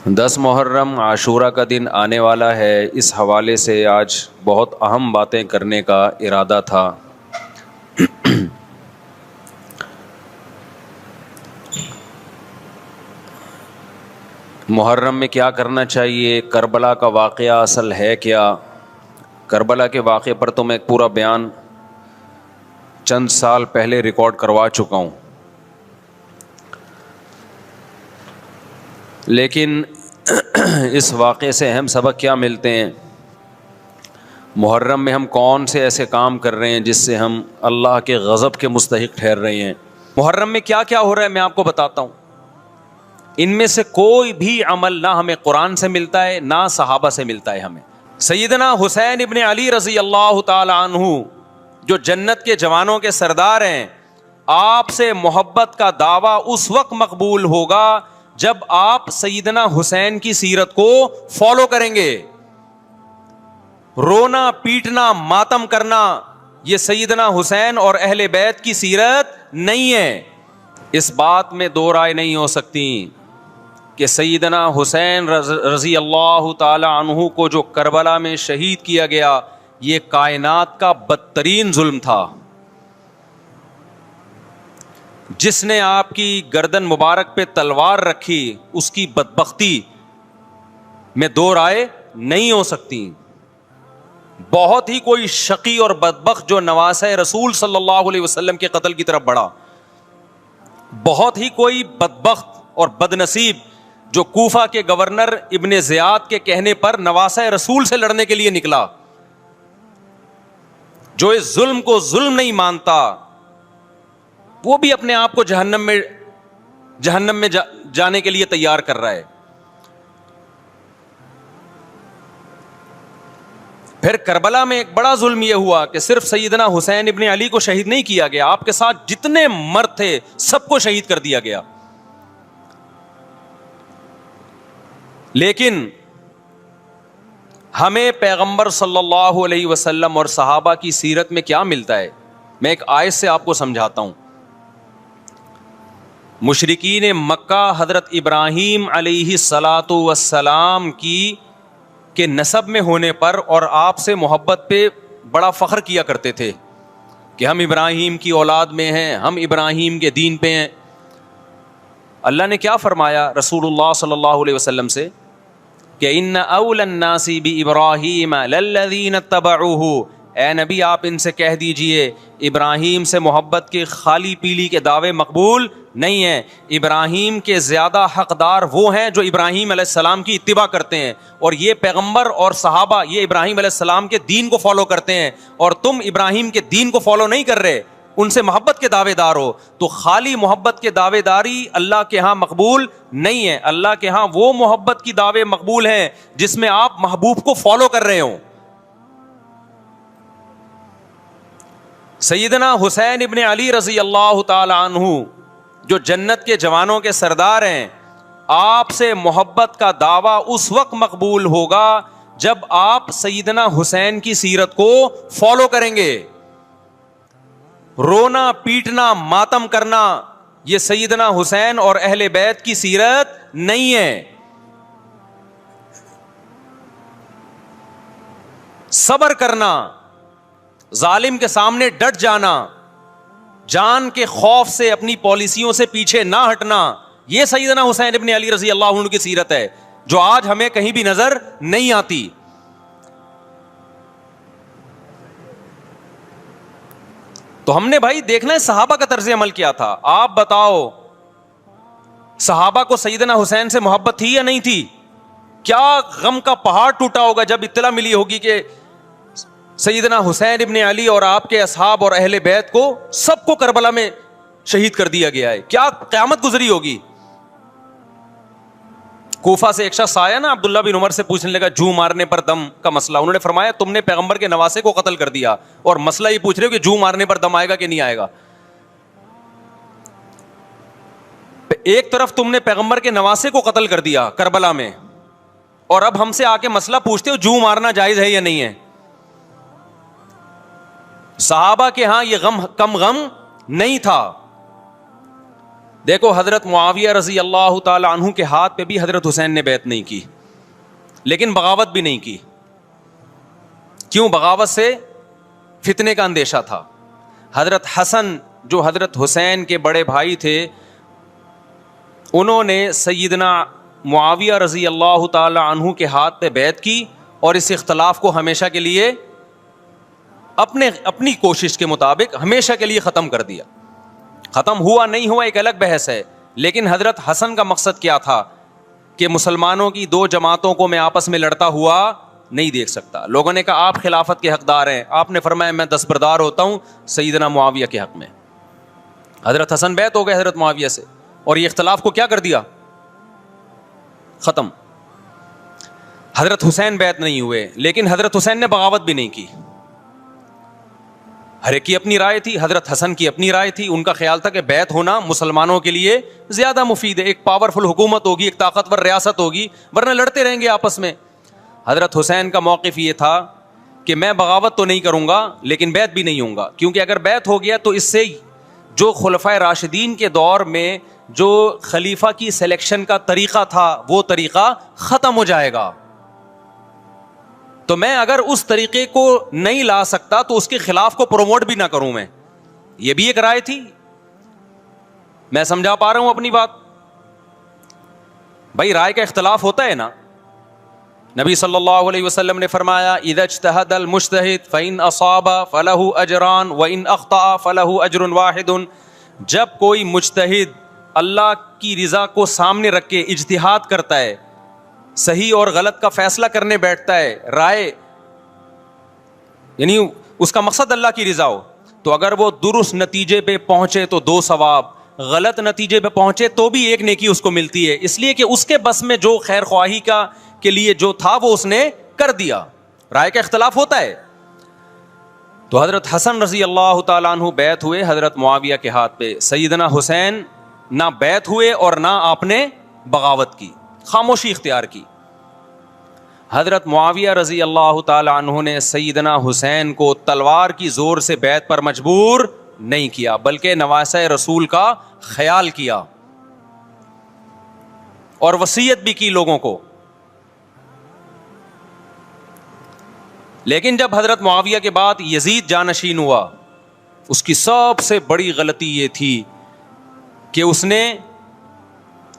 10 محرم عاشورہ کا دن آنے والا ہے، اس حوالے سے آج بہت اہم باتیں کرنے کا ارادہ تھا۔ محرم میں کیا کرنا چاہیے، کربلا کا واقعہ اصل ہے کیا؟ کربلا کے واقعے پر تو میں ایک پورا بیان چند سال پہلے ریکارڈ کروا چکا ہوں، لیکن اس واقعے سے اہم سبق کیا ملتے ہیں؟ محرم میں ہم کون سے ایسے کام کر رہے ہیں جس سے ہم اللہ کے غضب کے مستحق ٹھہر رہے ہیں؟ محرم میں کیا کیا ہو رہا ہے میں آپ کو بتاتا ہوں۔ ان میں سے کوئی بھی عمل نہ ہمیں قرآن سے ملتا ہے نہ صحابہ سے ملتا ہے ہمیں۔ سیدنا حسین ابن علی رضی اللہ تعالی عنہ جو جنت کے جوانوں کے سردار ہیں، آپ سے محبت کا دعویٰ اس وقت مقبول ہوگا جب آپ سیدنا حسین کی سیرت کو فالو کریں گے۔ رونا پیٹنا ماتم کرنا یہ سیدنا حسین اور اہل بیت کی سیرت نہیں ہے۔ اس بات میں دو رائے نہیں ہو سکتی کہ سیدنا حسین رضی اللہ تعالی عنہ کو جو کربلا میں شہید کیا گیا، یہ کائنات کا بدترین ظلم تھا۔ جس نے آپ کی گردن مبارک پہ تلوار رکھی، اس کی بدبختی میں دو رائے نہیں ہو سکتی۔ بہت ہی کوئی شقی اور بدبخت جو نواسہ رسول صلی اللہ علیہ وسلم کے قتل کی طرف بڑھا، بہت ہی کوئی بدبخت اور بدنصیب جو کوفہ کے گورنر ابن زیاد کے کہنے پر نواسہ رسول سے لڑنے کے لیے نکلا، جو اس ظلم کو ظلم نہیں مانتا، وہ بھی اپنے آپ کو جہنم میں جانے کے لیے تیار کر رہا ہے۔ پھر کربلا میں ایک بڑا ظلم یہ ہوا کہ صرف سیدنا حسین ابن علی کو شہید نہیں کیا گیا، آپ کے ساتھ جتنے مرد تھے سب کو شہید کر دیا گیا۔ لیکن ہمیں پیغمبر صلی اللہ علیہ وسلم اور صحابہ کی سیرت میں کیا ملتا ہے؟ میں ایک آیت سے آپ کو سمجھاتا ہوں۔ مشرکین مکہ حضرت ابراہیم علیہ الصلاۃ والسلام کے نسب میں ہونے پر اور آپ سے محبت پہ بڑا فخر کیا کرتے تھے کہ ہم ابراہیم کی اولاد میں ہیں، ہم ابراہیم کے دین پہ ہیں۔ اللہ نے کیا فرمایا رسول اللہ صلی اللہ علیہ وسلم سے کہ ان اول الناس بابراہیم للذین اتبعوہ، اے نبی آپ ان سے کہہ دیجئے ابراہیم سے محبت کے خالی پیلی کے دعوے مقبول نہیں ہیں۔ ابراہیم کے زیادہ حقدار وہ ہیں جو ابراہیم علیہ السلام کی اتباع کرتے ہیں، اور یہ پیغمبر اور صحابہ یہ ابراہیم علیہ السلام کے دین کو فالو کرتے ہیں، اور تم ابراہیم کے دین کو فالو نہیں کر رہے، ان سے محبت کے دعوے دار ہو۔ تو خالی محبت کے دعوے داری اللہ کے ہاں مقبول نہیں ہے۔ اللہ کے ہاں وہ محبت کی دعوے مقبول ہیں جس میں آپ محبوب کو فالو کر رہے ہوں۔ سیدنا حسین ابن علی رضی اللہ تعالی عنہ جو جنت کے جوانوں کے سردار ہیں، آپ سے محبت کا دعویٰ اس وقت مقبول ہوگا جب آپ سیدنا حسین کی سیرت کو فالو کریں گے۔ رونا پیٹنا ماتم کرنا یہ سیدنا حسین اور اہل بیت کی سیرت نہیں ہے۔ صبر کرنا، ظالم کے سامنے ڈٹ جانا، جان کے خوف سے اپنی پالیسیوں سے پیچھے نہ ہٹنا، یہ سیدنا حسین ابن علی رضی اللہ عنہ کی سیرت ہے جو آج ہمیں کہیں بھی نظر نہیں آتی۔ تو ہم نے بھائی دیکھنا ہے صحابہ کا طرز عمل کیا تھا۔ آپ بتاؤ صحابہ کو سیدنا حسین سے محبت تھی یا نہیں تھی؟ کیا غم کا پہاڑ ٹوٹا ہوگا جب اطلاع ملی ہوگی کہ سیدنا حسین ابن علی اور آپ کے اصحاب اور اہل بیت کو سب کو کربلا میں شہید کر دیا گیا ہے، کیا قیامت گزری ہوگی۔ کوفہ سے ایک شخص آیا نا، عبداللہ بن عمر سے پوچھنے لگا جو مارنے پر دم کا مسئلہ، انہوں نے فرمایا تم نے پیغمبر کے نواسے کو قتل کر دیا اور مسئلہ یہ پوچھ رہے ہو کہ جو مارنے پر دم آئے گا کہ نہیں آئے گا۔ ایک طرف تم نے پیغمبر کے نواسے کو قتل کر دیا کربلا میں، اور اب ہم سے آ کے مسئلہ پوچھتے ہو جو مارنا جائز ہے یا نہیں ہے۔ صحابہ کے ہاں یہ غم کم غم نہیں تھا۔ دیکھو حضرت معاویہ رضی اللہ تعالی عنہ کے ہاتھ پہ بھی حضرت حسین نے بیعت نہیں کی، لیکن بغاوت بھی نہیں کی. کیوں؟ بغاوت سے فتنے کا اندیشہ تھا. حضرت حسن جو حضرت حسین کے بڑے بھائی تھے، انہوں نے سیدنا معاویہ رضی اللہ تعالی عنہ کے ہاتھ پہ بیعت کی اور اس اختلاف کو ہمیشہ کے لیے اپنی کوشش کے مطابق ہمیشہ کے لیے ختم کر دیا. ختم ہوا نہیں ہوا ایک الگ بحث ہے، لیکن حضرت حسن کا مقصد کیا تھا کہ مسلمانوں کی دو جماعتوں کو میں آپس میں لڑتا ہوا نہیں دیکھ سکتا. لوگوں نے کہا آپ خلافت کے حقدار ہیں، آپ نے فرمایا میں دستبردار ہوتا ہوں سیدنا معاویہ کے حق میں. حضرت حسن بیعت ہو گئے حضرت معاویہ سے اور یہ اختلاف کو کیا کر دیا؟ ختم. حضرت حسین بیعت نہیں ہوئے، لیکن حضرت حسین نے بغاوت بھی نہیں کی. ہر ایک کی اپنی رائے تھی، حضرت حسن کی اپنی رائے تھی. ان کا خیال تھا کہ بیعت ہونا مسلمانوں کے لیے زیادہ مفید ہے، ایک پاورفل حکومت ہوگی، ایک طاقتور ریاست ہوگی، ورنہ لڑتے رہیں گے آپس میں. حضرت حسین کا موقف یہ تھا کہ میں بغاوت تو نہیں کروں گا لیکن بیعت بھی نہیں ہوں گا، کیونکہ اگر بیعت ہو گیا تو اس سے جو خلفائے راشدین کے دور میں جو خلیفہ کی سلیکشن کا طریقہ تھا وہ طریقہ ختم ہو جائے گا. تو میں اگر اس طریقے کو نہیں لا سکتا تو اس کے خلاف کو پروموٹ بھی نہ کروں میں. یہ بھی ایک رائے تھی. میں سمجھا پا رہا ہوں اپنی بات؟ بھائی رائے کا اختلاف ہوتا ہے نا. نبی صلی اللہ علیہ وسلم نے فرمایا اذا اجتہد المجتہد فإن اصاب فلہ اجران وإن اخطأ فلہ اجر واحد. جب کوئی مجتہد اللہ کی رضا کو سامنے رکھ کے اجتہاد کرتا ہے، صحیح اور غلط کا فیصلہ کرنے بیٹھتا ہے، رائے یعنی اس کا مقصد اللہ کی رضا ہو، تو اگر وہ درست نتیجے پہ پہنچے تو 2 ثواب، غلط نتیجے پہ پہنچے تو بھی 1 نیکی اس کو ملتی ہے، اس لیے کہ اس کے بس میں جو خیر خواہی کے لیے جو تھا وہ اس نے کر دیا. رائے کا اختلاف ہوتا ہے. تو حضرت حسن رضی اللہ تعالیٰ عنہ بیعت ہوئے حضرت معاویہ کے ہاتھ پہ. سیدنا حسین نہ بیعت ہوئے اور نہ آپ نے بغاوت کی، خاموشی اختیار کی. حضرت معاویہ رضی اللہ تعالی عنہ نے سیدنا حسین کو تلوار کی زور سے بیعت پر مجبور نہیں کیا، بلکہ نواسہ رسول کا خیال کیا اور وصیت بھی کی لوگوں کو. لیکن جب حضرت معاویہ کے بعد یزید جانشین ہوا، اس کی سب سے بڑی غلطی یہ تھی کہ اس نے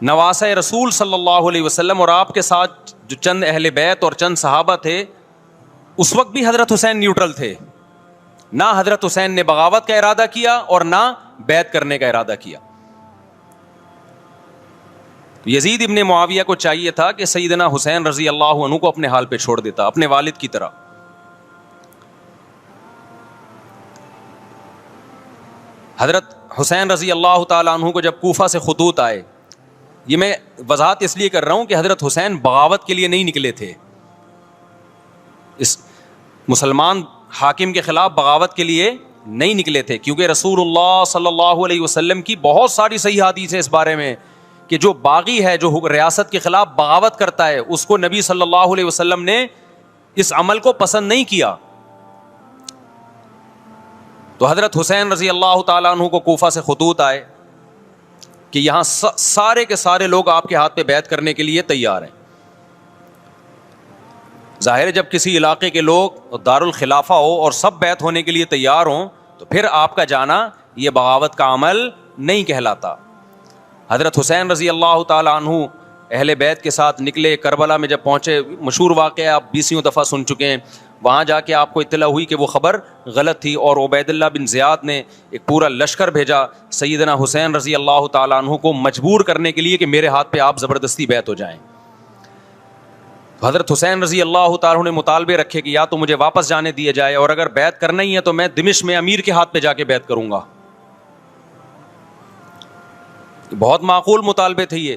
نواسہ رسول صلی اللہ علیہ وسلم اور آپ کے ساتھ جو چند اہل بیت اور چند صحابہ تھے، اس وقت بھی حضرت حسین نیوٹرل تھے. نہ حضرت حسین نے بغاوت کا ارادہ کیا اور نہ بیعت کرنے کا ارادہ کیا. یزید ابن معاویہ کو چاہیے تھا کہ سیدنا حسین رضی اللہ عنہ کو اپنے حال پہ چھوڑ دیتا، اپنے والد کی طرح. حضرت حسین رضی اللہ تعالیٰ عنہ کو جب کوفہ سے خطوط آئے، یہ میں وضاحت اس لیے کر رہا ہوں کہ حضرت حسین بغاوت کے لیے نہیں نکلے تھے، اس مسلمان حاکم کے خلاف بغاوت کے لیے نہیں نکلے تھے، کیونکہ رسول اللہ صلی اللہ علیہ وسلم کی بہت ساری صحیح حدیث ہے اس بارے میں کہ جو باغی ہے، جو ریاست کے خلاف بغاوت کرتا ہے، اس کو نبی صلی اللہ علیہ وسلم نے اس عمل کو پسند نہیں کیا. تو حضرت حسین رضی اللہ تعالیٰ عنہ کو کوفہ سے خطوط آئے کہ یہاں سارے کے سارے لوگ آپ کے ہاتھ پہ بیعت کرنے کے لیے تیار ہیں. ظاہر ہے جب کسی علاقے کے لوگ دارالخلافہ ہو اور سب بیعت ہونے کے لیے تیار ہوں تو پھر آپ کا جانا یہ بغاوت کا عمل نہیں کہلاتا. حضرت حسین رضی اللہ تعالیٰ عنہ اہل بیت کے ساتھ نکلے. کربلا میں جب پہنچے، مشہور واقعہ آپ 20 دفعہ سن چکے ہیں، وہاں جا کے آپ کو اطلاع ہوئی کہ وہ خبر غلط تھی اور عبید اللہ بن زیاد نے ایک پورا لشکر بھیجا سیدنا حسین رضی اللہ تعالیٰ عنہ کو مجبور کرنے کے لیے کہ میرے ہاتھ پہ آپ زبردستی بیعت ہو جائیں. حضرت حسین رضی اللہ تعالیٰ عنہ نے مطالبے رکھے کہ یا تو مجھے واپس جانے دیا جائے اور اگر بیعت کرنا ہی ہے تو میں دمشق میں امیر کے ہاتھ پہ جا کے بیعت کروں گا. بہت معقول مطالبے تھے یہ.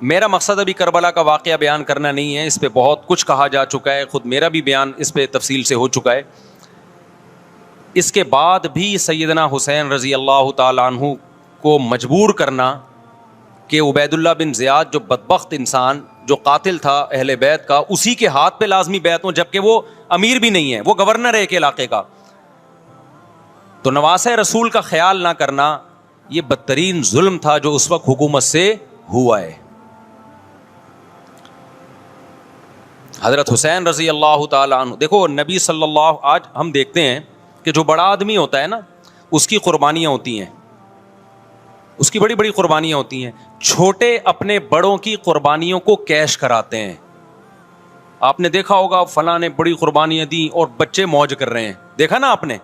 میرا مقصد ابھی کربلا کا واقعہ بیان کرنا نہیں ہے، اس پہ بہت کچھ کہا جا چکا ہے، خود میرا بھی بیان اس پہ تفصیل سے ہو چکا ہے. اس کے بعد بھی سیدنا حسین رضی اللہ تعالیٰ عنہ کو مجبور کرنا کہ عبید اللہ بن زیاد جو بدبخت انسان جو قاتل تھا اہل بیت کا، اسی کے ہاتھ پہ لازمی بیعت ہوں، جبکہ وہ امیر بھی نہیں ہے، وہ گورنر ہے ایک علاقے کا. تو نواسہ رسول کا خیال نہ کرنا یہ بدترین ظلم تھا جو اس وقت حکومت سے ہوا ہے. حضرت حسین رضی اللہ تعالیٰ عنہ, دیکھو نبی صلی اللہ, آج ہم دیکھتے ہیں کہ جو بڑا آدمی ہوتا ہے نا, اس کی قربانیاں ہوتی ہیں, اس کی بڑی بڑی قربانیاں ہوتی ہیں. چھوٹے اپنے بڑوں کی قربانیوں کو کیش کراتے ہیں. آپ نے دیکھا ہوگا فلاں نے بڑی قربانیاں دی اور بچے موج کر رہے ہیں, دیکھا نا آپ نے.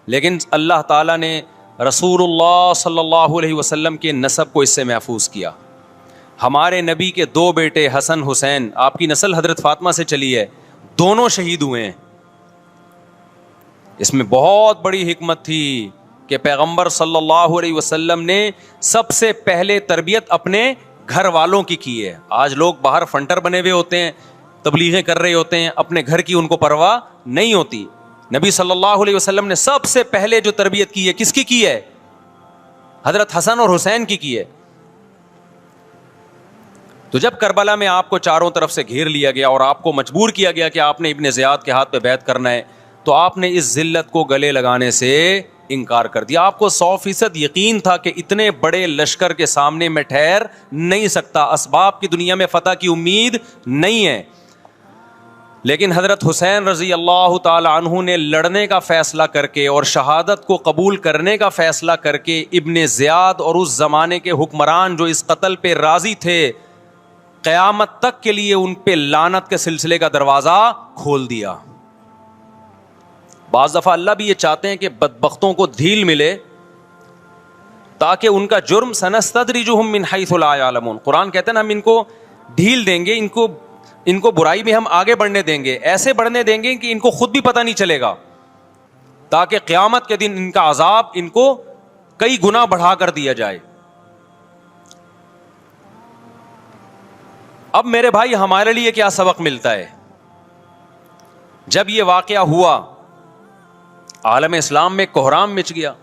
لیکن اللہ تعالیٰ نے رسول اللہ صلی اللہ علیہ وسلم کے نسب کو اس سے محفوظ کیا. ہمارے نبی کے 2 بیٹے حسن حسین, آپ کی نسل حضرت فاطمہ سے چلی ہے, دونوں شہید ہوئے ہیں. اس میں بہت بڑی حکمت تھی کہ پیغمبر صلی اللہ علیہ وسلم نے سب سے پہلے تربیت اپنے گھر والوں کی ہے. آج لوگ باہر فنٹر بنے ہوئے ہوتے ہیں, تبلیغیں کر رہے ہوتے ہیں, اپنے گھر کی ان کو پرواہ نہیں ہوتی. نبی صلی اللہ علیہ وسلم نے سب سے پہلے جو تربیت کی ہے, کس کی ہے؟ حضرت حسن اور حسین کی ہے. تو جب کربلا میں آپ کو چاروں طرف سے گھیر لیا گیا اور آپ کو مجبور کیا گیا کہ آپ نے ابن زیاد کے ہاتھ پہ بیعت کرنا ہے, تو آپ نے اس ذلت کو گلے لگانے سے انکار کر دیا. آپ کو 100% یقین تھا کہ اتنے بڑے لشکر کے سامنے میں ٹھہر نہیں سکتا, اسباب کی دنیا میں فتح کی امید نہیں ہے. لیکن حضرت حسین رضی اللہ تعالی عنہ نے لڑنے کا فیصلہ کر کے اور شہادت کو قبول کرنے کا فیصلہ کر کے ابن زیاد اور اس زمانے کے حکمران جو اس قتل پہ راضی تھے, قیامت تک کے لیے ان پہ لعنت کے سلسلے کا دروازہ کھول دیا. بعض دفعہ اللہ بھی یہ چاہتے ہیں کہ بدبختوں کو ڈھیل ملے تاکہ ان کا جرم سنستدرجہم من حیث لا یعلمون. قرآن کہتے ہیں نا, ہم ان کو ڈھیل دیں گے, ان کو برائی میں ہم آگے بڑھنے دیں گے, ایسے بڑھنے دیں گے کہ ان کو خود بھی پتہ نہیں چلے گا, تاکہ قیامت کے دن ان کا عذاب ان کو کئی گنا بڑھا کر دیا جائے. اب میرے بھائی ہمارے لیے کیا سبق ملتا ہے؟ جب یہ واقعہ ہوا عالم اسلام میں کوہرام مچ گیا,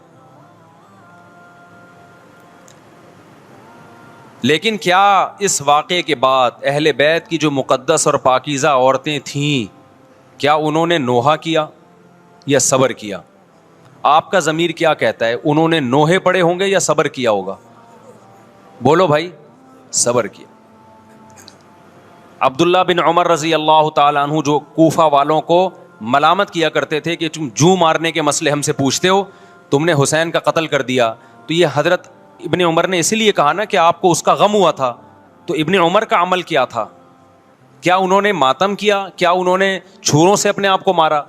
لیکن کیا اس واقعے کے بعد اہل بیت کی جو مقدس اور پاکیزہ عورتیں تھیں, کیا انہوں نے نوحہ کیا یا صبر کیا؟ آپ کا ضمیر کیا کہتا ہے, انہوں نے نوحے پڑے ہوں گے یا صبر کیا ہوگا؟ بولو بھائی, صبر کیا. عبداللہ بن عمر رضی اللہ تعالیٰ عنہ جو کوفہ والوں کو ملامت کیا کرتے تھے کہ تم جو مارنے کے مسئلے ہم سے پوچھتے ہو, تم نے حسین کا قتل کر دیا, تو یہ حضرت ابن عمر نے اسی لیے کہا نا کہ آپ کو اس کا غم ہوا تھا. تو ابن عمر کا عمل کیا تھا؟ کیا انہوں نے ماتم کیا؟ کیا انہوں نے چھوروں سے اپنے آپ کو مارا؟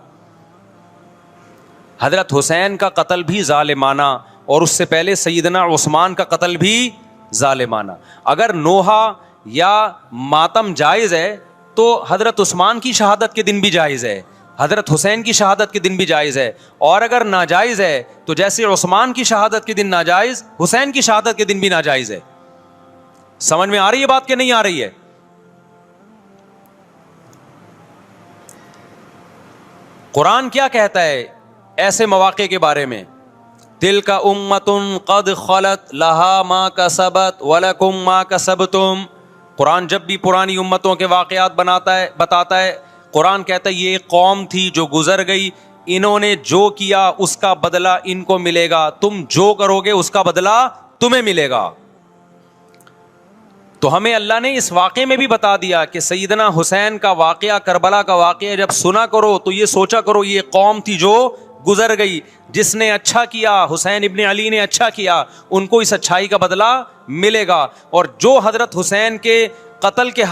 حضرت حسین کا قتل بھی ظالمانہ, اور اس سے پہلے سیدنا عثمان کا قتل بھی ظالمانہ. اگر نوحہ یا ماتم جائز ہے تو حضرت عثمان کی شہادت کے دن بھی جائز ہے, حضرت حسین کی شہادت کے دن بھی جائز ہے. اور اگر ناجائز ہے تو جیسے عثمان کی شہادت کے دن ناجائز, حسین کی شہادت کے دن بھی ناجائز ہے. سمجھ میں آ رہی ہے بات کہ نہیں آ رہی ہے؟ قرآن کیا کہتا ہے ایسے مواقع کے بارے میں؟ تلک امۃ قد خلت لہا ما کسبت ولکم ما کسبتم. قرآن جب بھی پرانی امتوں کے واقعات بتاتا ہے, قرآن کہتا ہے یہ ایک قوم تھی جو گزر گئی, انہوں نے جو کیا اس کا بدلہ ان کو ملے گا, تم جو کرو گے اس کا بدلہ تمہیں ملے گا. تو ہمیں اللہ نے اس واقعے میں بھی بتا دیا کہ سیدنا حسین کا واقعہ, کربلا کا واقعہ جب سنا کرو تو یہ سوچا کرو یہ قوم تھی جو گزر گئی, جس نے اچھا کیا, حسین ابن علی نے اچھا کیا, ان کو اس اچھائی کا بدلہ ملے گا. اور جو حضرت حسین کے قتل کے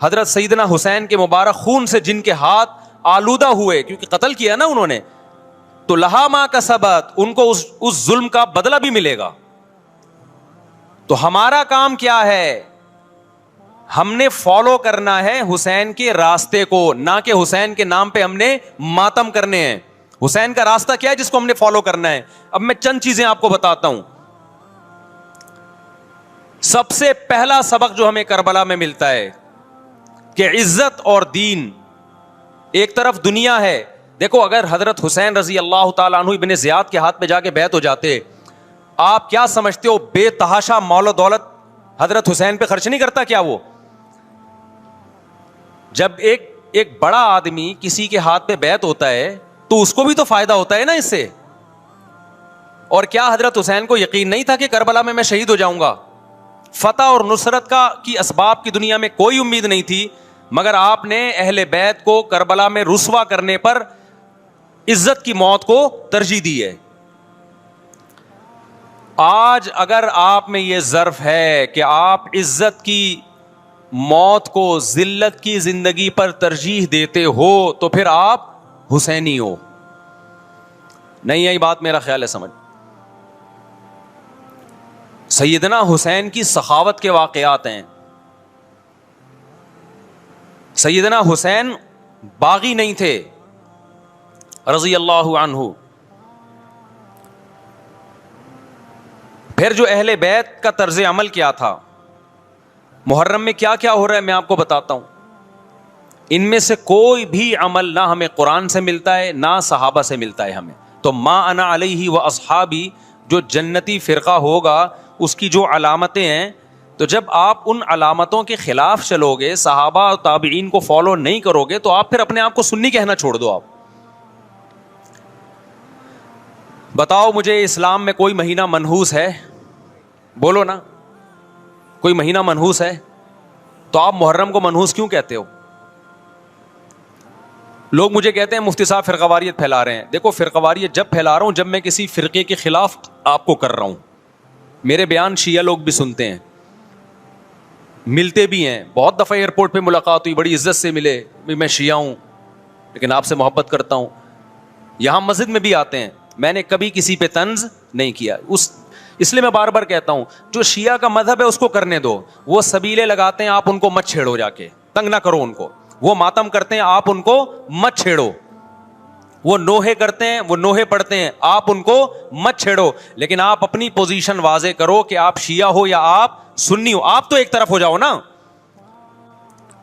حضرت سیدنا حسین کے مبارک خون سے جن کے ہاتھ آلودہ ہوئے, کیونکہ قتل کیا نا انہوں نے, تو لہا ما کسبت, ان کو اس ظلم کا بدلہ بھی ملے گا. تو ہمارا کام کیا ہے؟ ہم نے فالو کرنا ہے حسین کے راستے کو, نہ کہ حسین کے نام پہ ہم نے ماتم کرنے ہیں. حسین کا راستہ کیا ہے جس کو ہم نے فالو کرنا ہے؟ اب میں چند چیزیں آپ کو بتاتا ہوں. سب سے پہلا سبق جو ہمیں کربلا میں ملتا ہے کہ عزت اور دین, ایک طرف دنیا ہے. دیکھو اگر حضرت حسین رضی اللہ تعالیٰ عنہ ابن زیاد کے ہاتھ پہ جا کے بیعت ہو جاتے, آپ کیا سمجھتے ہو بے تحاشا مال و دولت حضرت حسین پہ خرچ نہیں کرتا کیا وہ؟ جب ایک بڑا آدمی کسی کے ہاتھ پہ بیعت ہوتا ہے تو اس کو بھی تو فائدہ ہوتا ہے نا اس سے. اور کیا حضرت حسین کو یقین نہیں تھا کہ کربلا میں شہید ہو جاؤں گا؟ فتح اور نصرت کی اسباب کی دنیا میں کوئی امید نہیں تھی، مگر آپ نے اہل بیت کو کربلا میں رسوا کرنے پر عزت کی موت کو ترجیح دی ہے۔ آج اگر آپ میں یہ ظرف ہے کہ آپ عزت کی موت کو ذلت کی زندگی پر ترجیح دیتے ہو تو پھر آپ حسینی ہو۔ نہیں آئی بات؟ میرا خیال ہے سمجھ۔ سیدنا حسین کی سخاوت کے واقعات ہیں۔ سیدنا حسین باغی نہیں تھے رضی اللہ عنہ۔ پھر جو اہل بیت کا طرز عمل کیا تھا، محرم میں کیا کیا ہو رہا ہے میں آپ کو بتاتا ہوں۔ ان میں سے کوئی بھی عمل نہ ہمیں قرآن سے ملتا ہے نہ صحابہ سے ملتا ہے ہمیں۔ تو ما انا علیہ و اصحابی جو جنتی فرقہ ہوگا اس کی جو علامتیں ہیں، تو جب آپ ان علامتوں کے خلاف چلو گے، صحابہ اور تابعین کو فالو نہیں کرو گے، تو آپ پھر اپنے آپ کو سنی کہنا چھوڑ دو۔ آپ بتاؤ مجھے اسلام میں کوئی مہینہ منحوس ہے؟ بولو نا، کوئی مہینہ منحوس ہے؟ تو آپ محرم کو منحوس کیوں کہتے ہو؟ لوگ مجھے کہتے ہیں مفتی صاحب فرقہ واریت پھیلا رہے ہیں۔ دیکھو، فرقہ واریت جب پھیلا رہا ہوں جب میں کسی فرقے کے خلاف آپ کو کر رہا ہوں۔ میرے بیان شیعہ لوگ بھی سنتے ہیں، ملتے بھی ہیں، بہت دفعہ ایئرپورٹ پہ ملاقات ہوئی، بڑی عزت سے ملے، میں شیعہ ہوں لیکن آپ سے محبت کرتا ہوں۔ یہاں مسجد میں بھی آتے ہیں، میں نے کبھی کسی پہ طنز نہیں کیا۔ اس لیے میں بار بار کہتا ہوں، جو شیعہ کا مذہب ہے اس کو کرنے دو، وہ سبیلے لگاتے ہیں، آپ ان کو مت چھیڑو، جا کے تنگ نہ کرو ان کو۔ وہ ماتم کرتے ہیں، آپ ان کو مت چھیڑو۔ وہ نوحے کرتے ہیں، وہ نوحے پڑھتے ہیں، آپ ان کو مت چھیڑو۔ لیکن آپ اپنی پوزیشن واضح کرو کہ آپ شیعہ ہو یا آپ سنی ہو، آپ تو ایک طرف ہو جاؤ نا۔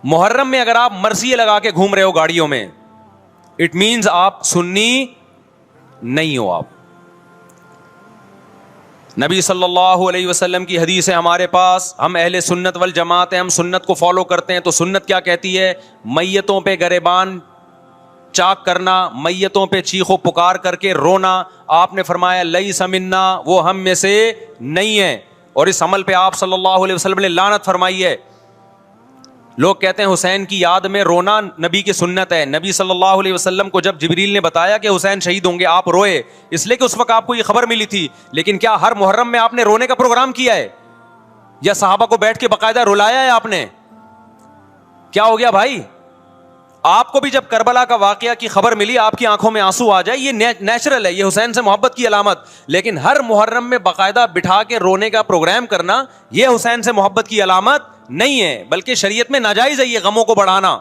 محرم میں اگر آپ مرثیے لگا کے گھوم رہے ہو گاڑیوں میں، اٹ مینز آپ سنی نہیں ہو۔ آپ نبی صلی اللہ علیہ وسلم کی حدیث ہے ہمارے پاس، ہم اہل سنت والجماعت ہیں، ہم سنت کو فالو کرتے ہیں۔ تو سنت کیا کہتی ہے؟ میتوں پہ گریبان چاک کرنا، میتوں پہ چیخ و پکار کر کے رونا۔ آپ نے فرمایا لیس منا، وہ ہم میں سے نہیں ہے، اور اس عمل پہ آپ صلی اللہ علیہ وسلم نے لعنت فرمائی ہے۔ لوگ کہتے ہیں حسین کی یاد میں رونا نبی کی سنت ہے۔ نبی صلی اللہ علیہ وسلم کو جب جبریل نے بتایا کہ حسین شہید ہوں گے، آپ روئے، اس لیے کہ اس وقت آپ کو یہ خبر ملی تھی۔ لیکن کیا ہر محرم میں آپ نے رونے کا پروگرام کیا ہے؟ یا صحابہ کو بیٹھ کے باقاعدہ رلایا ہے آپ نے؟ کیا ہو گیا بھائی؟ آپ کو بھی جب کربلا کا واقعہ کی خبر ملی، آپ کی آنکھوں میں آنسو آ جائے، یہ نیچرل ہے، یہ حسین سے محبت کی علامت۔ لیکن ہر محرم میں باقاعدہ بٹھا کے رونے کا پروگرام کرنا، یہ حسین سے محبت کی علامت نہیں ہے، بلکہ شریعت میں ناجائز ہے یہ غموں کو بڑھانا۔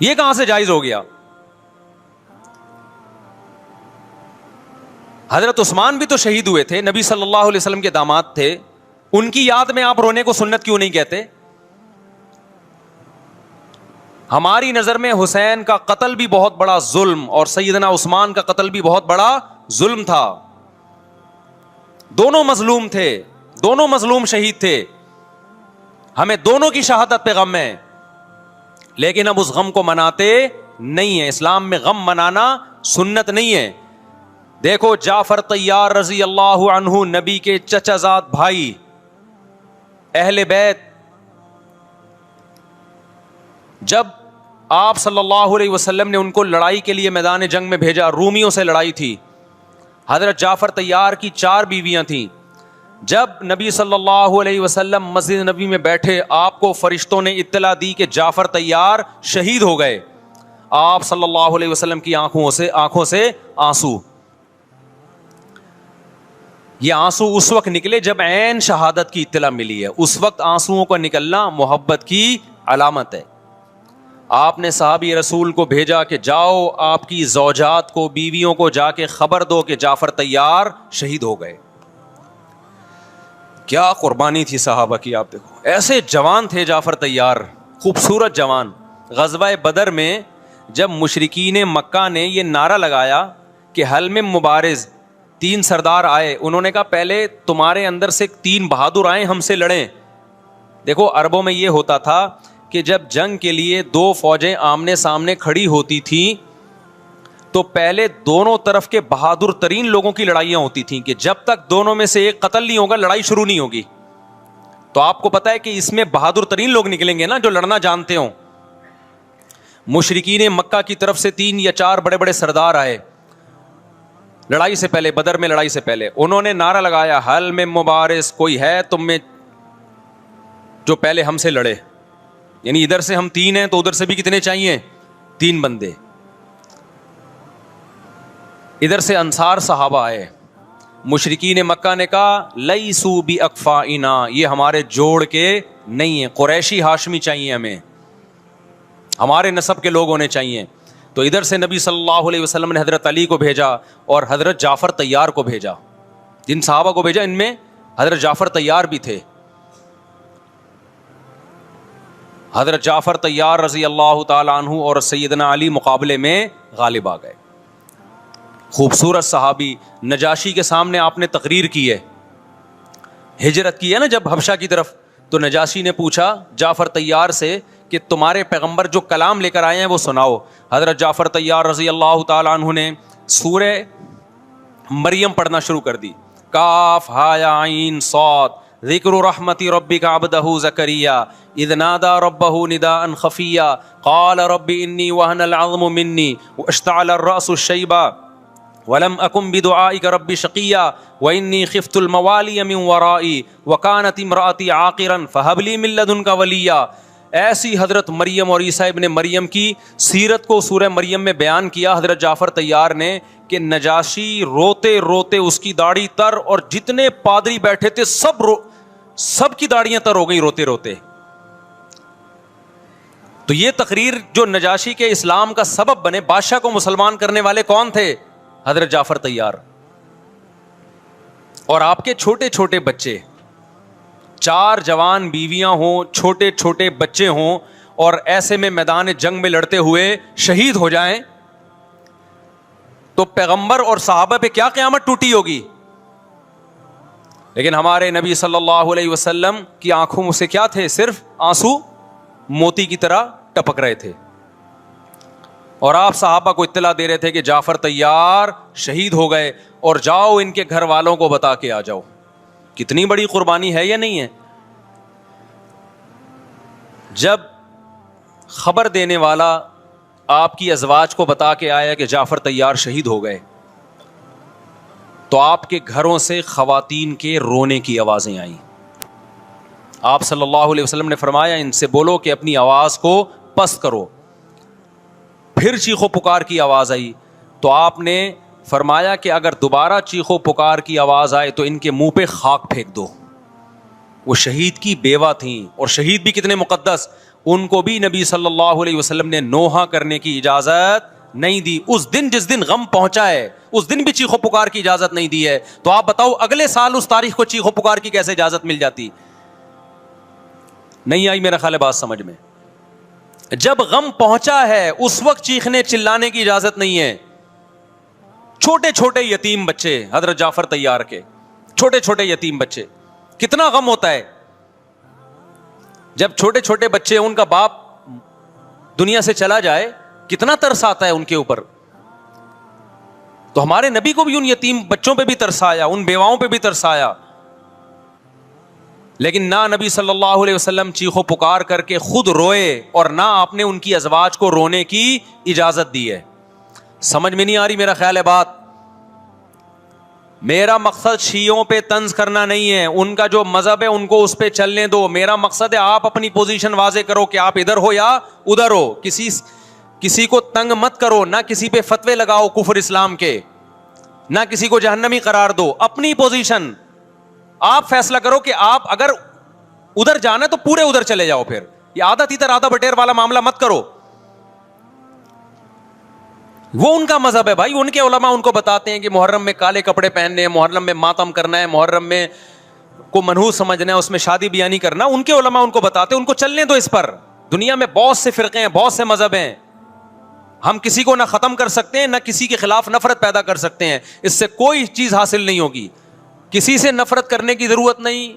یہ کہاں سے جائز ہو گیا؟ حضرت عثمان بھی تو شہید ہوئے تھے، نبی صلی اللہ علیہ وسلم کے داماد تھے، ان کی یاد میں آپ رونے کو سنت کیوں نہیں کہتے؟ ہماری نظر میں حسین کا قتل بھی بہت بڑا ظلم، اور سیدنا عثمان کا قتل بھی بہت بڑا ظلم تھا۔ دونوں مظلوم تھے، دونوں مظلوم شہید تھے، ہمیں دونوں کی شہادت پہ غم ہے، لیکن اب اس غم کو مناتے نہیں ہیں۔ اسلام میں غم منانا سنت نہیں ہے۔ دیکھو جعفر طیار رضی اللہ عنہ، نبی کے چچا زاد بھائی، اہل بیت، جب آپ صلی اللہ علیہ وسلم نے ان کو لڑائی کے لیے میدان جنگ میں بھیجا، رومیوں سے لڑائی تھی، حضرت جعفر طیار کی 4 بیویاں تھیں۔ جب نبی صلی اللہ علیہ وسلم مسجد نبی میں بیٹھے، آپ کو فرشتوں نے اطلاع دی کہ جعفر طیار شہید ہو گئے۔ آپ صلی اللہ علیہ وسلم کی آنکھوں سے آنسو، یہ آنسو اس وقت نکلے جب عین شہادت کی اطلاع ملی ہے۔ اس وقت آنسوؤں کا نکلنا محبت کی علامت ہے۔ آپ نے صحابی رسول کو بھیجا کہ جاؤ آپ کی زوجات کو، بیویوں کو جا کے خبر دو کہ جعفر طیار شہید ہو گئے۔ کیا قربانی تھی صحابہ کی، آپ دیکھو، ایسے جوان تھے جعفر طیار، خوبصورت جوان۔ غزوہ بدر میں جب مشرکین مکہ نے یہ نعرہ لگایا کہ حل میں مبارز، 3 سردار آئے، انہوں نے کہا پہلے تمہارے اندر سے 3 بہادر آئیں، ہم سے لڑیں۔ دیکھو عربوں میں یہ ہوتا تھا کہ جب جنگ کے لیے 2 فوجیں آمنے سامنے کھڑی ہوتی تھیں تو پہلے دونوں طرف کے بہادر ترین لوگوں کی لڑائیاں ہوتی تھیں کہ جب تک دونوں میں سے ایک قتل نہیں ہوگا لڑائی شروع نہیں ہوگی. تو آپ کو پتا ہے کہ اس میں بہادر ترین لوگ نکلیں گے نا جو لڑنا جانتے ہوں. مشرکین مکہ کی طرف سے 3 یا 4 بڑے بڑے سردار آئے لڑائی سے پہلے, بدر میں لڑائی سے پہلے. انہوں نے نعرہ لگایا, حل میں مبارز, کوئی ہے تم میں جو پہلے ہم سے لڑے. یعنی ادھر سے ہم 3 ہیں تو ادھر سے بھی کتنے چاہیے, 3 بندے. ادھر سے انصار صحابہ آئے. مشرکین مکہ نے کہا لیسو بی اکفائنا, یہ ہمارے جوڑ کے نہیں ہیں, قریشی ہاشمی چاہیے ہمیں, ہمارے نسب کے لوگ ہونے چاہیے. تو ادھر سے نبی صلی اللہ علیہ وسلم نے حضرت علی کو بھیجا اور حضرت جعفر طیار کو بھیجا. جن صحابہ کو بھیجا ان میں حضرت جعفر طیار بھی تھے. حضرت جعفر طیار رضی اللہ تعالی عنہ اور سیدنا علی مقابلے میں غالب آ گئے. خوبصورت صحابی. نجاشی کے سامنے آپ نے تقریر کی ہے, ہجرت کی ہے نا جب حبشہ کی طرف, تو نجاشی نے پوچھا جعفر طیار سے کہ تمہارے پیغمبر جو کلام لے کر آئے ہیں وہ سناؤ. حضرت جعفر طیار رضی اللہ تعالی عنہ نے سورہ مریم پڑھنا شروع کر دی. کاف ہا یا عین صاد, ذکر رحمت ربک عبدہ زکریا اذ نادى ربه نداء خفیا قال رب انی وهن العظم منی واشتعل الرأس شیبا ولم اکن بدعائک رب شقیا وانی خفت الموالی من ورائی وکانت امراتی عاقرا فہب لی من لدنک ولیا. ایسی حضرت مریم اور عیسیٰ ابن مریم کی سیرت کو سورہ مریم میں بیان کیا حضرت جعفر طیار نے کہ نجاشی روتے روتے, اس کی داڑھی تر, اور جتنے پادری بیٹھے تھے سب کی داڑیاں تر ہو گئی روتے روتے. تو یہ تقریر جو نجاشی کے اسلام کا سبب بنے, بادشاہ کو مسلمان کرنے والے کون تھے, حضرت جعفر طیار. اور آپ کے چھوٹے چھوٹے بچے, 4 جوان بیویاں ہوں, چھوٹے چھوٹے بچے ہوں, اور ایسے میں میدان جنگ میں لڑتے ہوئے شہید ہو جائیں, تو پیغمبر اور صحابہ پہ کیا قیامت ٹوٹی ہوگی. لیکن ہمارے نبی صلی اللہ علیہ وسلم کی آنکھوں سے کیا تھے, صرف آنسو موتی کی طرح ٹپک رہے تھے. اور آپ صحابہ کو اطلاع دے رہے تھے کہ جعفر طیار شہید ہو گئے, اور جاؤ ان کے گھر والوں کو بتا کے آ جاؤ. کتنی بڑی قربانی ہے یا نہیں ہے. جب خبر دینے والا آپ کی ازواج کو بتا کے آیا کہ جعفر طیار شہید ہو گئے, تو آپ کے گھروں سے خواتین کے رونے کی آوازیں آئیں. آپ صلی اللہ علیہ وسلم نے فرمایا ان سے بولو کہ اپنی آواز کو پست کرو. پھر چیخو پکار کی آواز آئی, تو آپ نے فرمایا کہ اگر دوبارہ چیخو پکار کی آواز آئے تو ان کے منہ پہ خاک پھینک دو. وہ شہید کی بیوہ تھیں, اور شہید بھی کتنے مقدس, ان کو بھی نبی صلی اللہ علیہ وسلم نے نوحہ کرنے کی اجازت نہیں دی. اس دن جس دن غم پہنچا ہے اس دن بھی چیخو پکار کی اجازت نہیں دی ہے. تو آپ بتاؤ اگلے سال اس تاریخ کو چیخو پکار کی کیسے اجازت مل جاتی. نہیں آئی میرا خیال ہے بات سمجھ میں. جب غم پہنچا ہے اس وقت چیخنے چلانے کی اجازت نہیں ہے. چھوٹے چھوٹے یتیم بچے, حضرت جعفر طیار کے چھوٹے چھوٹے یتیم بچے, کتنا غم ہوتا ہے جب چھوٹے چھوٹے بچے, ان کا باپ دنیا سے چلا جائے, کتنا ترس آتا ہے ان کے اوپر. تو ہمارے نبی کو بھی ان یتیم بچوں پہ بھی ترس آیا, ان بیواؤں پہ بھی ترس آیا. لیکن نہ نبی صلی اللہ علیہ وسلم چیخو پکار کر کے خود روئے, اور نہ آپ نے ان کی ازواج کو رونے کی اجازت دی ہے. سمجھ میں نہیں آ رہی میرا خیال ہے بات. میرا مقصد شیعوں پہ طنز کرنا نہیں ہے, ان کا جو مذہب ہے ان کو اس پہ چلنے دو. میرا مقصد ہے آپ اپنی پوزیشن واضح کرو کہ آپ ادھر ہو یا ادھر ہو. کسی کو تنگ مت کرو, نہ کسی پہ فتوے لگاؤ کفر اسلام کے, نہ کسی کو جہنمی قرار دو. اپنی پوزیشن آپ فیصلہ کرو کہ آپ اگر ادھر جانا ہے تو پورے ادھر چلے جاؤ. پھر یہ آدھا تیتر آدھا بٹیر والا معاملہ مت کرو. وہ ان کا مذہب ہے بھائی, ان کے علماء ان کو بتاتے ہیں کہ محرم میں کالے کپڑے پہننے ہیں, محرم میں ماتم کرنا ہے, محرم میں کو منحوس سمجھنا ہے, اس میں شادی بیانی کرنا. ان کے علماء ان کو بتاتے ہیں, ان کو چلنے دو اس پر. دنیا میں بہت سے فرقے ہیں, بہت سے مذہب ہیں, ہم کسی کو نہ ختم کر سکتے ہیں نہ کسی کے خلاف نفرت پیدا کر سکتے ہیں. اس سے کوئی چیز حاصل نہیں ہوگی. کسی سے نفرت کرنے کی ضرورت نہیں,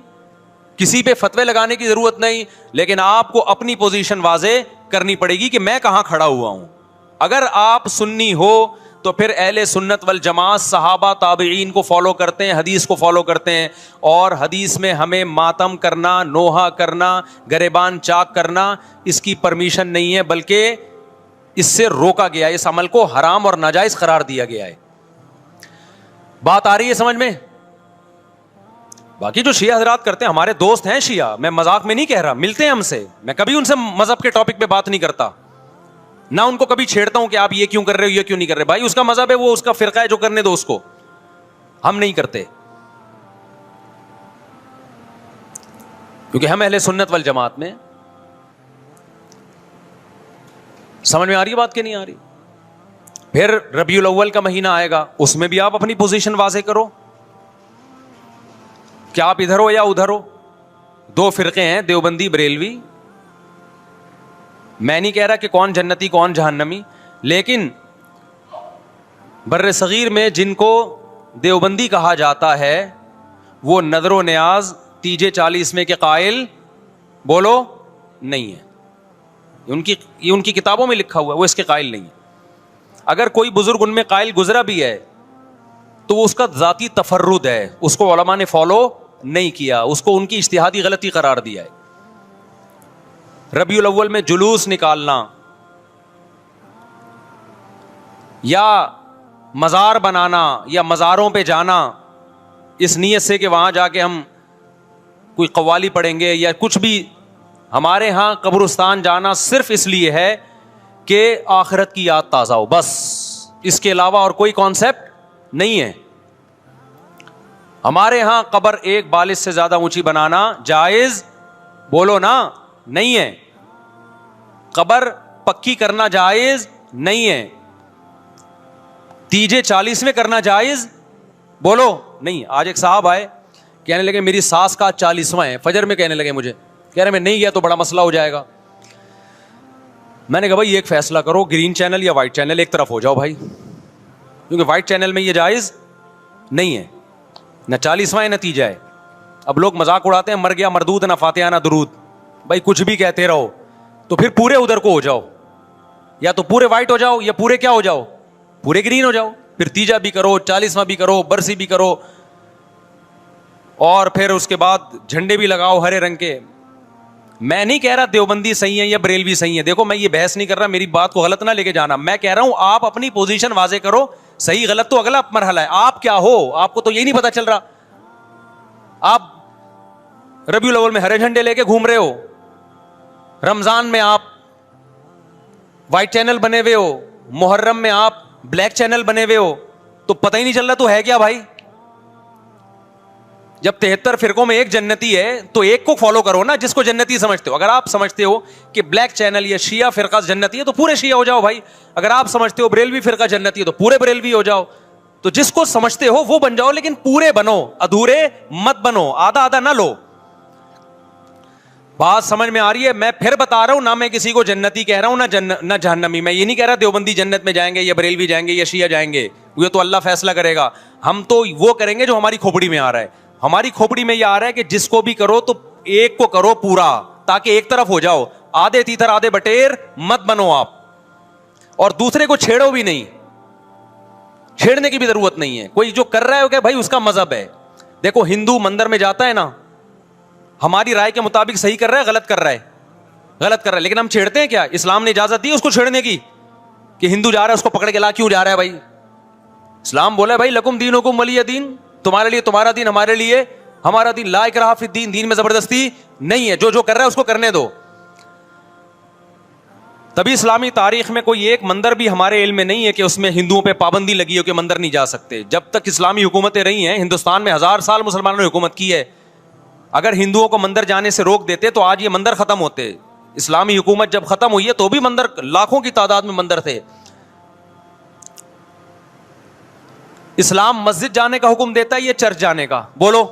کسی پہ فتوے لگانے کی ضرورت نہیں, لیکن آپ کو اپنی پوزیشن واضح کرنی پڑے گی کہ میں کہاں کھڑا ہوا ہوں. اگر آپ سنی ہو تو پھر اہل سنت والجماعت صحابہ تابعین کو فالو کرتے ہیں, حدیث کو فالو کرتے ہیں, اور حدیث میں ہمیں ماتم کرنا, نوحہ کرنا, گریبان چاک کرنا اس کی پرمیشن نہیں ہے, بلکہ اس سے روکا گیا ہے, اس عمل کو حرام اور ناجائز قرار دیا گیا ہے. بات آ رہی ہے سمجھ میں؟ باقی جو شیعہ حضرات کرتے ہیں, ہمارے دوست ہیں شیعہ, میں مذاق میں نہیں کہہ رہا, ملتے ہیں ہم سے, میں کبھی ان سے مذہب کے ٹاپک پہ بات نہیں کرتا, نہ ان کو کبھی چھیڑتا ہوں کہ آپ یہ کیوں کر رہے ہو, یہ کیوں نہیں کر رہے. بھائی اس کا مذہب ہے, وہ اس کا فرقہ ہے, جو کرنے دو اس کو, ہم نہیں کرتے, کیونکہ ہم اہل سنت والجماعت میں. سمجھ میں آ رہی ہے بات کہ نہیں آ رہی؟ پھر ربیع الاول کا مہینہ آئے گا, اس میں بھی آپ اپنی پوزیشن واضح کرو, کیا آپ ادھر ہو یا ادھر ہو. دو فرقے ہیں, دیوبندی بریلوی. میں نہیں کہہ رہا کہ کون جنتی کون جہنمی, لیکن بر صغیر میں جن کو دیوبندی کہا جاتا ہے وہ نظر و نیاز تیجے 40 میں کے قائل بولو نہیں ہے. یہ ان کی کتابوں میں لکھا ہوا ہے, وہ اس کے قائل نہیں ہے. اگر کوئی بزرگ ان میں قائل گزرا بھی ہے تو وہ اس کا ذاتی تفرد ہے, اس کو علماء نے فالو نہیں کیا, اس کو ان کی اجتہادی غلطی قرار دیا ہے. ربیع الاول میں جلوس نکالنا یا مزار بنانا یا مزاروں پہ جانا اس نیت سے کہ وہاں جا کے ہم کوئی قوالی پڑھیں گے یا کچھ بھی, ہمارے ہاں قبرستان جانا صرف اس لیے ہے کہ آخرت کی یاد تازہ ہو, بس, اس کے علاوہ اور کوئی کانسیپٹ نہیں ہے. ہمارے ہاں قبر ایک بالش سے زیادہ اونچی بنانا جائز بولو نا نہیں ہے, قبر پکی کرنا جائز نہیں ہے, تیجے 40 میں کرنا جائز بولو نہیں. آج ایک صاحب آئے, کہنے لگے میری ساس کا 40واں ہے, فجر میں کہنے لگے مجھے, کہہ رہے میں نہیں گیا تو بڑا مسئلہ ہو جائے گا. میں نے کہا بھائی ایک فیصلہ کرو, گرین چینل یا وائٹ چینل, ایک طرف ہو جاؤ بھائی, کیونکہ وائٹ چینل میں یہ جائز نہیں ہے, نہ 40واں ہے نہ تیجا ہے. اب لوگ مذاق اڑاتے ہیں مر گیا مردود نہ فاتحہ نہ درود, بھائی کچھ بھی کہتے رہو, تو پھر پورے ادھر کو ہو جاؤ, یا تو پورے وائٹ ہو جاؤ یا پورے کیا ہو جاؤ, پورے گرین ہو جاؤ. پھر تیجا بھی کرو, 40واں بھی کرو, برسی بھی کرو, اور پھر اس کے بعد جھنڈے بھی لگاؤ ہرے رنگ کے. میں نہیں کہہ رہا دیوبندی صحیح ہے یا بریلوی صحیح ہے, دیکھو میں یہ بحث نہیں کر رہا, میری بات کو غلط نہ لے کے جانا. میں کہہ رہا ہوں آپ اپنی پوزیشن واضح کرو, صحیح غلط تو اگلا مرحلہ ہے, آپ کیا ہو, آپ کو تو یہی نہیں پتا چل رہا. آپ ربیع الاول میں ہرے جھنڈے لے کے گھوم رہے ہو, رمضان میں آپ وائٹ چینل بنے ہوئے ہو, محرم میں آپ بلیک چینل بنے ہوئے ہو, تو پتہ ہی نہیں چل رہا تو ہے کیا بھائی. جب 73 فرقوں میں ایک جنتی ہے تو ایک کو فالو کرو نا جس کو جنتی سمجھتے ہو. اگر آپ سمجھتے ہو کہ بلیک چینل یا شیعہ فرقہ جنتی ہے تو پورے شیعہ ہو جاؤ بھائی. اگر آپ سمجھتے ہو بریلوی فرقہ جنتی ہے تو پورے بریلوی ہو جاؤ. تو جس کو سمجھتے ہو وہ بن جاؤ, لیکن پورے بنو, ادھورے مت بنو, آدھا آدھا نہ لو. بات سمجھ میں آ رہی ہے؟ میں پھر بتا رہا ہوں, نہ میں کسی کو جنتی کہہ رہا ہوں نہ جہنمی. میں یہ نہیں کہہ رہا دیوبندی جنت میں جائیں گے یا بریلوی جائیں گے یا شیعہ جائیں گے, یہ تو اللہ فیصلہ کرے گا. ہم تو وہ کریں گے جو ہماری کھوپڑی میں آ رہا ہے. ہماری کھوپڑی میں یہ آ رہا ہے کہ جس کو بھی کرو تو ایک کو کرو پورا, تاکہ ایک طرف ہو جاؤ. آدھے تیتر آدھے بٹیر مت بنو آپ, اور دوسرے کو چھیڑو بھی نہیں, چھیڑنے کی بھی ضرورت نہیں ہے. کوئی جو کر رہا ہے کہ بھائی اس کا مذہب ہے. دیکھو ہندو مندر میں جاتا ہے نا, ہماری رائے کے مطابق صحیح کر رہا ہے غلط کر رہا ہے, غلط کر رہا ہے, لیکن ہم چھیڑتے ہیں کیا؟ اسلام نے اجازت دی اس کو چھیڑنے کی کہ ہندو جا رہا ہے اس کو پکڑ کے لا کیوں جا رہا ہے بھائی؟ اسلام بولا ہے بھائی لکم دینکم ولی دین, تمہارے لیے تمہارا دین, ہمارے لیے ہمارا دین. لا اکراہ فی الدین, دین میں زبردستی نہیں ہے, جو کر رہا ہے اس کو کرنے دو. تبھی اسلامی تاریخ میں کوئی ایک مندر بھی ہمارے علم میں نہیں ہے کہ اس میں ہندوؤں پہ پابندی لگی ہو کہ مندر نہیں جا سکتے. جب تک اسلامی حکومتیں رہی ہیں, ہندوستان میں 1000 سال مسلمانوں نے حکومت کی ہے, اگر ہندوؤں کو مندر جانے سے روک دیتے تو آج یہ مندر ختم ہوتے. اسلامی حکومت جب ختم ہوئی ہے تو بھی مندر لاکھوں کی تعداد میں مندر تھے. اسلام مسجد جانے کا حکم دیتا ہے, یہ چرچ جانے کا؟ بولو.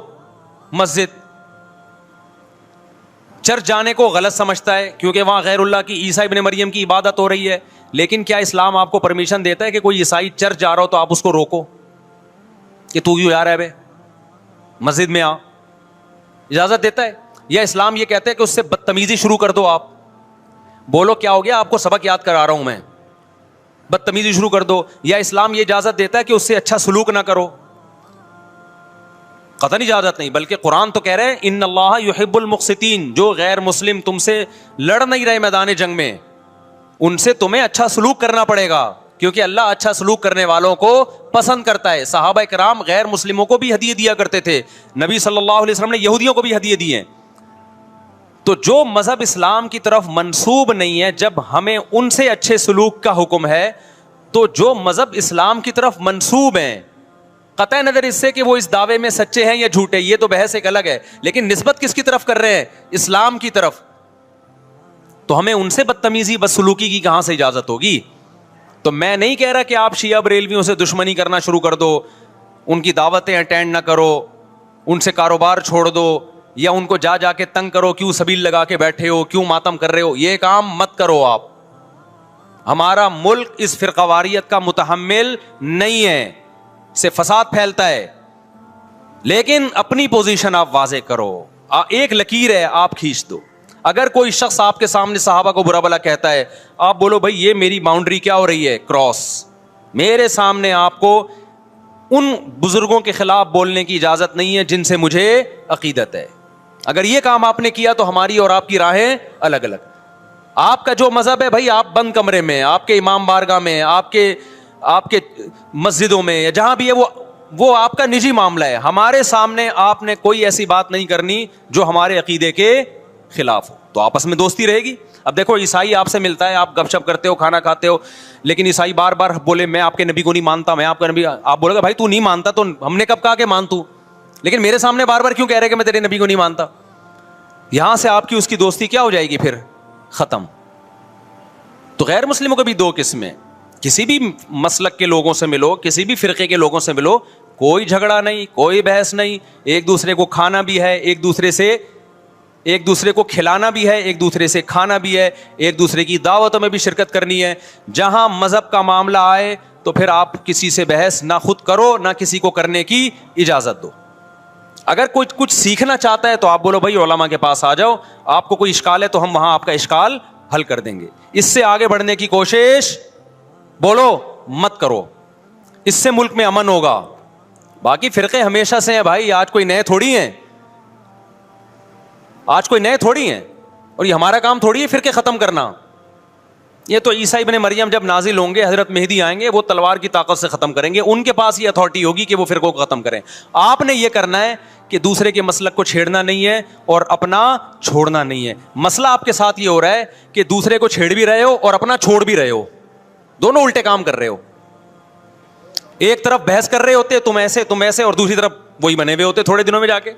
مسجد, چرچ جانے کو غلط سمجھتا ہے کیونکہ وہاں غیر اللہ کی, عیسیٰ ابن مریم کی عبادت ہو رہی ہے. لیکن کیا اسلام آپ کو پرمیشن دیتا ہے کہ کوئی عیسائی چرچ جا رہا ہو تو آپ اس کو روکو کہ تو کیوں جا رہا ہے بے, مسجد میں آ؟ اجازت دیتا ہے؟ یا اسلام یہ کہتا ہے کہ اس سے بدتمیزی شروع کر دو آپ؟ بولو کیا ہو گیا؟ آپ کو سبق یاد کرا رہا ہوں میں. بدتمیزی شروع کر دو, یا اسلام یہ اجازت دیتا ہے کہ اس سے اچھا سلوک نہ کرو؟ قطعاً اجازت نہیں, بلکہ قرآن تو کہہ رہے ہیں ان اللہ یحب المقسطین, جو غیر مسلم تم سے لڑ نہیں رہے میدان جنگ میں, ان سے تمہیں اچھا سلوک کرنا پڑے گا, کیونکہ اللہ اچھا سلوک کرنے والوں کو پسند کرتا ہے. صحابہ کرام غیر مسلموں کو بھی ہدیے دیا کرتے تھے, نبی صلی اللہ علیہ وسلم نے یہودیوں کو بھی ہدیے دیے. تو جو مذہب اسلام کی طرف منسوب نہیں ہے, جب ہمیں ان سے اچھے سلوک کا حکم ہے, تو جو مذہب اسلام کی طرف منسوب ہیں, قطع نظر اس سے کہ وہ اس دعوے میں سچے ہیں یا جھوٹے, یہ تو بحث ایک الگ ہے, لیکن نسبت کس کی طرف کر رہے ہیں؟ اسلام کی طرف. تو ہمیں ان سے بدتمیزی بدسلوکی کی کہاں سے اجازت ہوگی؟ تو میں نہیں کہہ رہا کہ آپ شیعہ بریلویوں سے دشمنی کرنا شروع کر دو, ان کی دعوتیں اٹینڈ نہ کرو, ان سے کاروبار چھوڑ دو, یا ان کو جا جا کے تنگ کرو, کیوں سبیل لگا کے بیٹھے ہو, کیوں ماتم کر رہے ہو, یہ کام مت کرو آپ. ہمارا ملک اس فرقواریت کا متحمل نہیں ہے, سے فساد پھیلتا ہے. لیکن اپنی پوزیشن آپ واضح کرو, ایک لکیر ہے آپ کھینچ دو. اگر کوئی شخص آپ کے سامنے صحابہ کو برا بھلا کہتا ہے, آپ بولو بھائی یہ میری باؤنڈری کیا ہو رہی ہے, کراس. میرے سامنے آپ کو ان بزرگوں کے خلاف بولنے کی اجازت نہیں ہے جن سے مجھے عقیدت ہے. اگر یہ کام آپ نے کیا تو ہماری اور آپ کی راہیں الگ الگ. آپ کا جو مذہب ہے بھائی, آپ بند کمرے میں, آپ کے امام بارگاہ میں, آپ کے مسجدوں میں, یا جہاں بھی ہے, وہ آپ کا نجی معاملہ ہے. ہمارے سامنے آپ نے کوئی ایسی بات نہیں کرنی جو ہمارے عقیدے کے خلاف ہو, تو آپس میں دوستی رہے گی. اب دیکھو عیسائی آپ سے ملتا ہے, آپ گپ شپ کرتے ہو, کھانا کھاتے ہو, لیکن عیسائی بار بار بولے میں آپ کے نبی کو نہیں مانتا, میں آپ کا نبی, آپ بولے گا بھائی تو نہیں مانتا تو ہم نے کب کہا کہ مان تو, لیکن میرے سامنے بار بار کیوں کہہ رہے کہ میں تیرے نبی کو نہیں مانتا؟ یہاں سے آپ کی اس کی دوستی کیا ہو جائے گی, پھر ختم. تو غیر مسلموں کو بھی دو قسمیں, کسی بھی مسلک کے لوگوں سے ملو, کسی بھی فرقے کے لوگوں سے ملو, کوئی جھگڑا نہیں, کوئی بحث نہیں, ایک دوسرے کو کھانا بھی ہے, ایک دوسرے کو کھلانا بھی ہے, ایک دوسرے سے کھانا بھی ہے, ایک دوسرے کی دعوتوں میں بھی شرکت کرنی ہے. جہاں مذہب کا معاملہ آئے تو پھر آپ کسی سے بحث نہ خود کرو نہ کسی کو کرنے کی اجازت دو. اگر کوئی کچھ سیکھنا چاہتا ہے تو آپ بولو بھائی علماء کے پاس آ جاؤ, آپ کو کوئی اشکال ہے تو ہم وہاں آپ کا اشکال حل کر دیں گے. اس سے آگے بڑھنے کی کوشش بولو مت کرو, اس سے ملک میں امن ہوگا. باقی فرقے ہمیشہ سے ہیں بھائی, آج کوئی نئے تھوڑی ہیں, اور یہ ہمارا کام تھوڑی ہے فرقے ختم کرنا. یہ تو عیسیٰ ابن مریم جب نازل ہوں گے, حضرت مہدی آئیں گے, وہ تلوار کی طاقت سے ختم کریں گے, ان کے پاس یہ اتھارٹی ہوگی کہ وہ فرقوں کو ختم کریں. آپ نے یہ کرنا ہے کہ دوسرے کے مسلک کو چھیڑنا نہیں ہے اور اپنا چھوڑنا نہیں ہے. مسئلہ آپ کے ساتھ یہ ہو رہا ہے کہ دوسرے کو چھیڑ بھی رہے ہو اور اپنا چھوڑ بھی رہے ہو, دونوں الٹے کام کر رہے ہو. ایک طرف بحث کر رہے ہوتے تم ایسے, اور دوسری طرف وہی بنے ہوئے ہوتے تھوڑے دنوں میں جا کے.